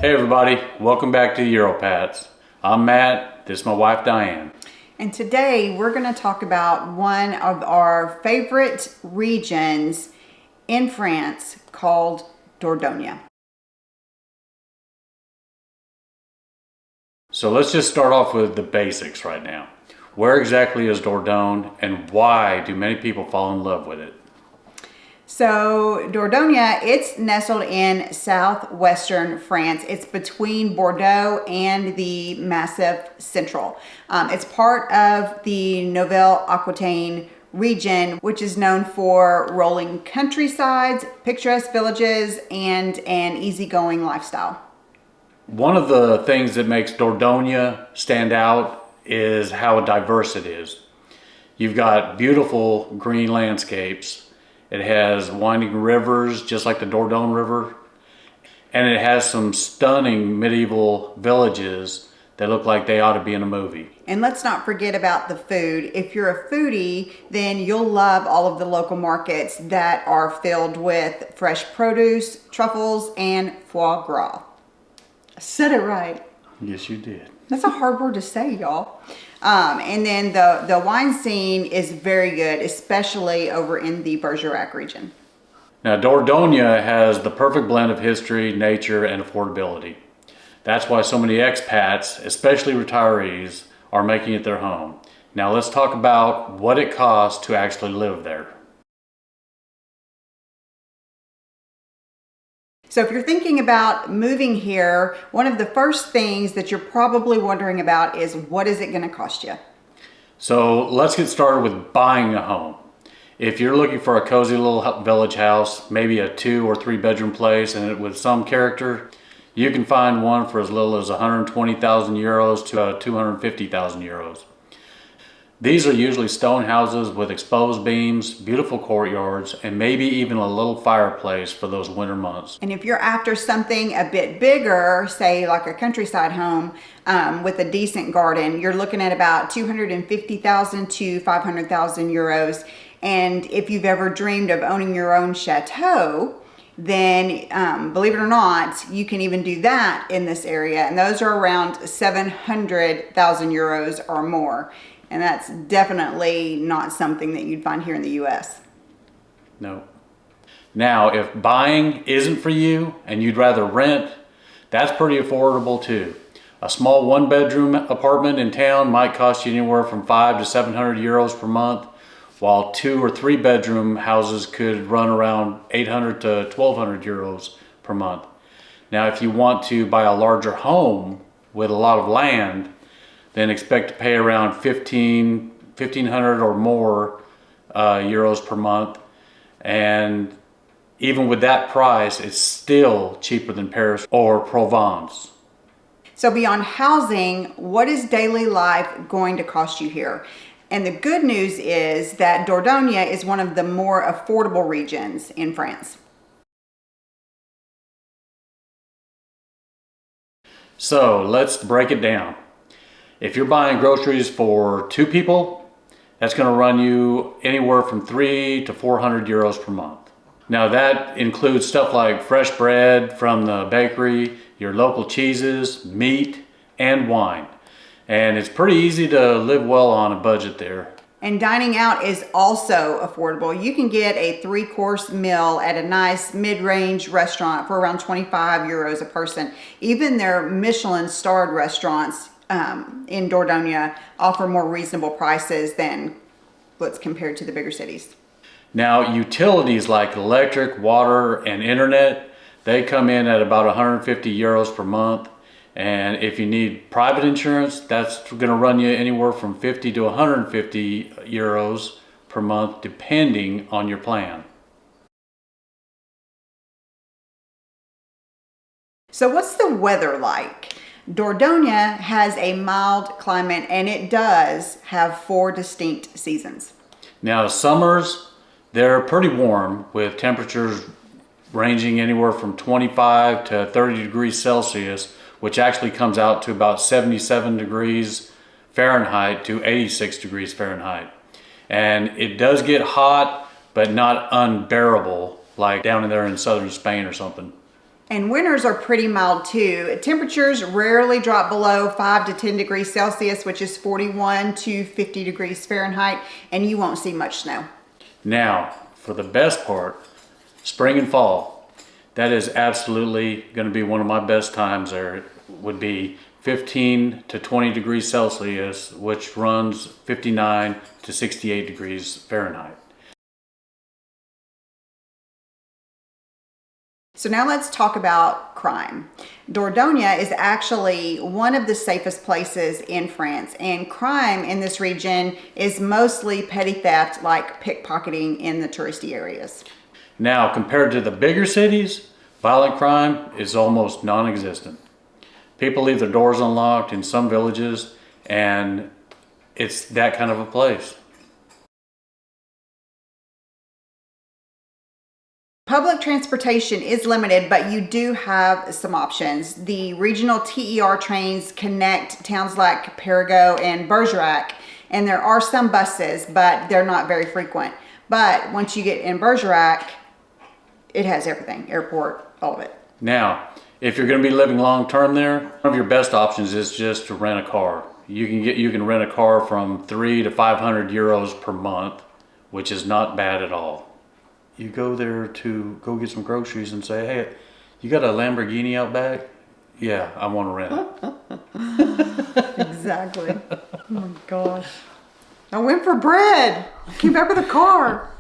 Hey everybody, welcome back to the Europats. I'm Matt, this is my wife Diane. And today we're going to talk about one of our favorite regions in France called Dordogne. So let's just start off with the basics right now. Where exactly is Dordogne and why do many people fall in love with it? So Dordogne, it's nestled in southwestern France. It's between Bordeaux and the Massif Central. It's part of the Nouvelle-Aquitaine region, which is known for rolling countrysides, picturesque villages, and an easygoing lifestyle. One of the things that makes Dordogne stand out is how diverse it is. You've got beautiful green landscapes. It has winding rivers, just like the Dordogne River. And it has some stunning medieval villages that look like they ought to be in a movie. And let's not forget about the food. If you're a foodie, then you'll love all of the local markets that are filled with fresh produce, truffles, and foie gras. I said it right. Yes, you did. That's a hard word to say, y'all. And then the wine scene is very good, especially over in the Bergerac region. Now, Dordogne has the perfect blend of history, nature, and affordability. That's why so many expats, especially retirees, are making it their home. Now, let's talk about what it costs to actually live there. So if you're thinking about moving here, one of the first things that you're probably wondering about is what is it going to cost you? So let's get started with buying a home. If you're looking for a cozy little village house, maybe a 2 or 3 bedroom place and with some character, you can find one for as little as 120,000 euros to 250,000 euros. These are usually stone houses with exposed beams, beautiful courtyards, and maybe even a little fireplace for those winter months. And if you're after something a bit bigger, say like a countryside home with a decent garden, you're looking at about 250,000 to 500,000 euros. And if you've ever dreamed of owning your own chateau, then believe it or not, you can even do that in this area. And those are around 700,000 euros or more. And that's definitely not something that you'd find here in the US. No. Now, if buying isn't for you and you'd rather rent, that's pretty affordable too. A small 1-bedroom apartment in town might cost you anywhere from 500 to 700 euros per month, while 2 or 3 bedroom houses could run around 800 to 1200 euros per month. Now, if you want to buy a larger home with a lot of land, then expect to pay around 1,500 or more euros per month. And even with that price, it's still cheaper than Paris or Provence. So beyond housing, what is daily life going to cost you here? And the good news is that Dordogne is one of the more affordable regions in France. So let's break it down. If you're buying groceries for 2 people, that's going to run you anywhere from 300 to 400 euros per month. Now that includes stuff like fresh bread from the bakery, your local cheeses, meat, and wine. And it's pretty easy to live well on a budget there. And dining out is also affordable. You can get a 3-course meal at a nice mid-range restaurant for around 25 euros a person. Even their Michelin-starred restaurants in Dordogne offer more reasonable prices than what's compared to the bigger cities. Now, utilities like electric, water, and internet, they come in at about 150 euros per month. And if you need private insurance, that's going to run you anywhere from 50 to 150 euros per month, depending on your plan. So what's the weather like? Dordogne has a mild climate and it does have 4 distinct seasons. Now, summers, they're pretty warm with temperatures ranging anywhere from 25 to 30 degrees Celsius, which actually comes out to about 77 degrees Fahrenheit to 86 degrees Fahrenheit. And it does get hot, but not unbearable, like down in there in southern Spain or something. And winters are pretty mild too. Temperatures rarely drop below 5 to 10 degrees Celsius, which is 41 to 50 degrees Fahrenheit, and you won't see much snow. Now, for the best part, spring and fall. That is absolutely going to be one of my best times there. It would be 15 to 20 degrees Celsius, which runs 59 to 68 degrees Fahrenheit. So now let's talk about crime. Dordogne is actually one of the safest places in France, and crime in this region is mostly petty theft like pickpocketing in the touristy areas. Now, compared to the bigger cities, violent crime is almost non-existent. People leave their doors unlocked in some villages, and it's that kind of a place. Public transportation is limited, but you do have some options. The regional TER trains connect towns like Perigueux and Bergerac, and there are some buses, but they're not very frequent. But once you get in Bergerac, it has everything, airport, all of it. Now, if you're going to be living long term there, one of your best options is just to rent a car. You can rent a car from 300 to 500 euros per month, which is not bad at all. You go there to go get some groceries and say, hey, you got a Lamborghini out back? Yeah, I want to rent it. Exactly. Oh my gosh. I went for bread. Came back with a car.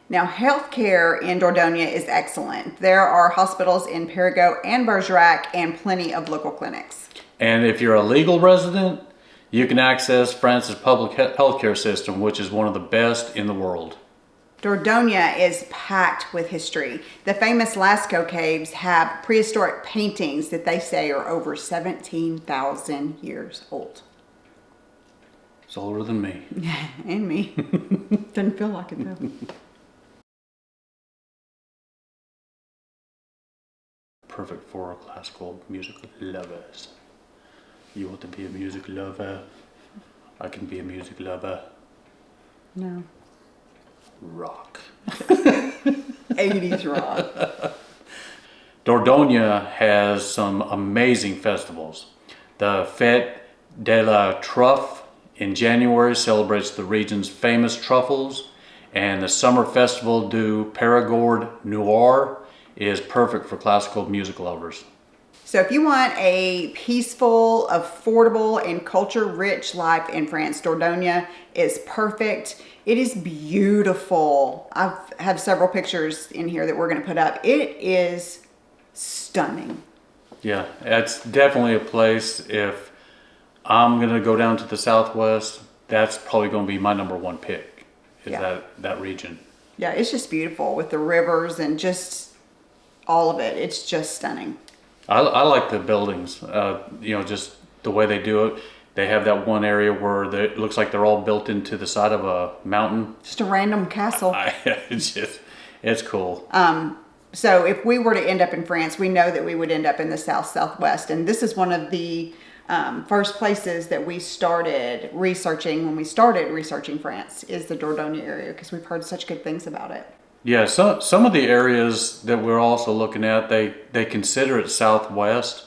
Now, healthcare in Dordogne is excellent. There are hospitals in Perigueux and Bergerac and plenty of local clinics. And if you're a legal resident, you can access France's public healthcare system, which is one of the best in the world. Dordogne is packed with history. The famous Lascaux caves have prehistoric paintings that they say are over 17,000 years old. It's older than me. And me. Doesn't feel like it though. Perfect for classical music lovers. You want to be a music lover? I can be a music lover. No. Rock. 80s rock. Dordogne has some amazing festivals. The Fête de la Truffe in January celebrates the region's famous truffles, and the Summer Festival du Périgord Noir is perfect for classical music lovers. So if you want a peaceful, affordable, and culture-rich life in France, Dordogne is perfect. It is beautiful. I have several pictures in here that we're going to put up. It is stunning. Yeah, it's definitely a place. If I'm going to go down to the Southwest, that's probably going to be my number one pick, is that region. Yeah, it's just beautiful with the rivers and just all of it. It's just stunning. I like the buildings, just the way they do it. They have that one area where it looks like they're all built into the side of a mountain. Just a random castle. It's cool. So if we were to end up in France, we know that we would end up in the Southwest. And this is one of the first places that we started researching when we started researching France is the Dordogne area, because we've heard such good things about it. Yeah, some of the areas that we're also looking at, they consider it Southwest.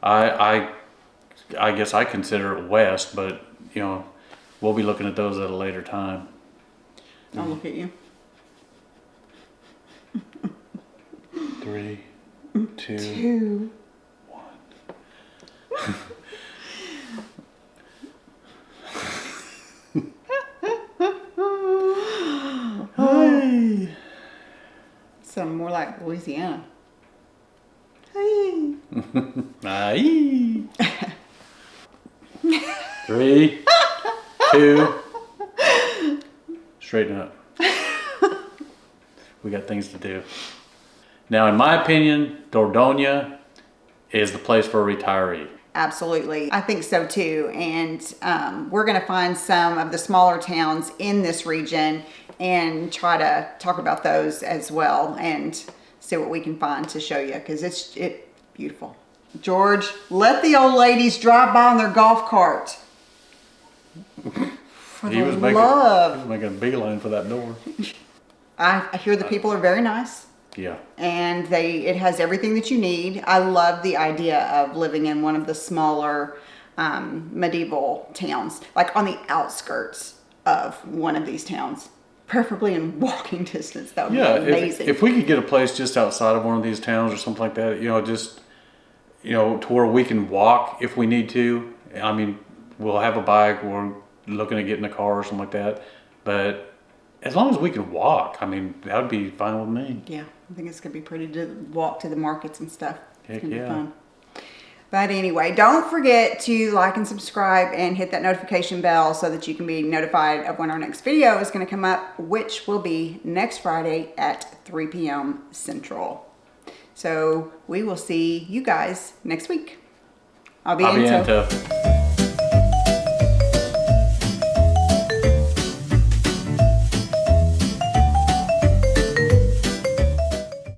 I guess I consider it West, but we'll be looking at those at a later time. I'll look at you. 3, 2, 1. Hey. Sound more like Louisiana. Hey. Aye. 3, 2. Straighten up. We got things to do. Now, in my opinion, Dordogne is the place for a retiree. Absolutely. I think so too. And we're going to find some of the smaller towns in this region and try to talk about those as well and see what we can find to show you, because it's beautiful. George, let the old ladies drive by on their golf cart. He was making a beeline for that door. I hear the people are very nice. Yeah. And it has everything that you need. I love the idea of living in one of the smaller medieval towns, like on the outskirts of one of these towns, preferably in walking distance. That would Yeah, be amazing. if we could get a place just outside of one of these towns or something like that, to where we can walk if we need to. I mean, we'll have a bike, we're looking at getting a car or something like that. But as long as we can walk, I mean, that would be fine with me. Yeah, I think it's going to be pretty to walk to the markets and stuff. It's Heck going to yeah. be fun. But anyway, don't forget to like and subscribe and hit that notification bell so that you can be notified of when our next video is going to come up, which will be next Friday at 3 p.m. Central. So we will see you guys next week. I'll be into.